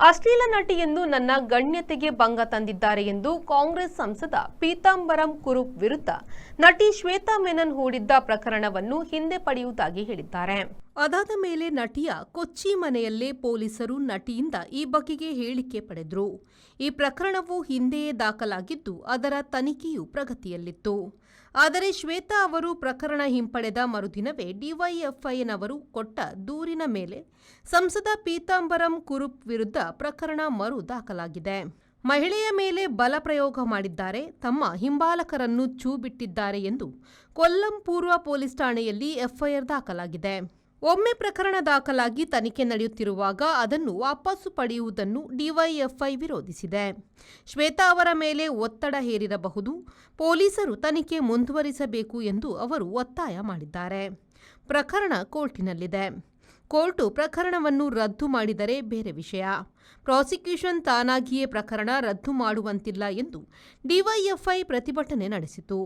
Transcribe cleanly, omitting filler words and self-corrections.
ಅಶ್ಲೀಲ ನಟಿ ಎಂದು ನನ್ನ ಗಣ್ಯತೆಗೆ ಭಂಗ ತಂದಿದ್ದಾರೆ ಎಂದು ಕಾಂಗ್ರೆಸ್ ಸಂಸದ ಪೀತಾಂಬರಂ ಕುರುಪ್ ವಿರುದ್ಧ ನಟಿ ಶ್ವೇತಾ ಮೆನನ್ ಹೂಡಿದ್ದ ಪ್ರಕರಣವನ್ನು ಹಿಂದೆ ಪಡೆಯುವುದಾಗಿ ಹೇಳಿದ್ದಾರೆ. ಅದಾದ ಮೇಲೆ ನಟಿಯ ಕೊಚ್ಚಿ ಮನೆಯಲ್ಲೇ ಪೊಲೀಸರು ನಟಿಯಿಂದ ಈ ಬಗೆಗೆ ಹೇಳಿಕೆ ಪಡೆದರು. ಈ ಪ್ರಕರಣವು ಹಿಂದೆಯೇ ದಾಖಲಾಗಿದ್ದು ಅದರ ತನಿಖೆಯು ಪ್ರಗತಿಯಲ್ಲಿತ್ತು. ಆದರೆ ಶ್ವೇತಾ ಅವರು ಪ್ರಕರಣ ಹಿಂಪಡೆದ ಮರುದಿನವೇ ಡಿವೈಎಫ್ಐನವರು ಕೊಟ್ಟ ದೂರಿನ ಮೇಲೆ ಸಂಸದ ಪೀತಾಂಬರಂ ಕುರುಪ್ ವಿರುದ್ಧ ಪ್ರಕರಣ ಮರು ದಾಖಲಾಗಿದೆ. ಮಹಿಳೆಯ ಮೇಲೆ ಬಲ ಪ್ರಯೋಗ ಮಾಡಿದ್ದಾರೆ, ತಮ್ಮ ಹಿಂಬಾಲಕರನ್ನು ಛೂ ಬಿಟ್ಟಿದ್ದಾರೆ ಎಂದು ಕೊಲ್ಲಂ ಪೂರ್ವ ಪೊಲೀಸ್ ಠಾಣೆಯಲ್ಲಿ ಎಫ್ಐಆರ್ ದಾಖಲಾಗಿದೆ. ಒಮ್ಮೆ ಪ್ರಕರಣ ದಾಖಲಾಗಿ ತನಿಖೆ ನಡೆಯುತ್ತಿರುವಾಗ ಅದನ್ನು ವಾಪಸ್ಸು ಪಡೆಯುವುದನ್ನು ಡಿವೈಎಫ್ಐ ವಿರೋಧಿಸಿದೆ. ಶ್ವೇತಾ ಅವರ ಮೇಲೆ ಒತ್ತಡ ಹೇರಿರಬಹುದು, ಪೊಲೀಸರು ತನಿಖೆ ಮುಂದುವರಿಸಬೇಕು ಎಂದು ಅವರು ಒತ್ತಾಯ ಮಾಡಿದ್ದಾರೆ. ಪ್ರಕರಣ ಕೋರ್ಟಿನಲ್ಲಿದೆ. ಕೋರ್ಟು ಪ್ರಕರಣವನ್ನು ರದ್ದು ಮಾಡಿದರೆ ಬೇರೆ ವಿಷಯ. ಪ್ರಾಸಿಕ್ಯೂಷನ್ ತಾನಾಗಿಯೇ ಪ್ರಕರಣ ರದ್ದು ಮಾಡುವಂತಿಲ್ಲ ಎಂದು ಡಿವೈಎಫ್ಐ ಪ್ರತಿಭಟನೆ ನಡೆಸಿತು.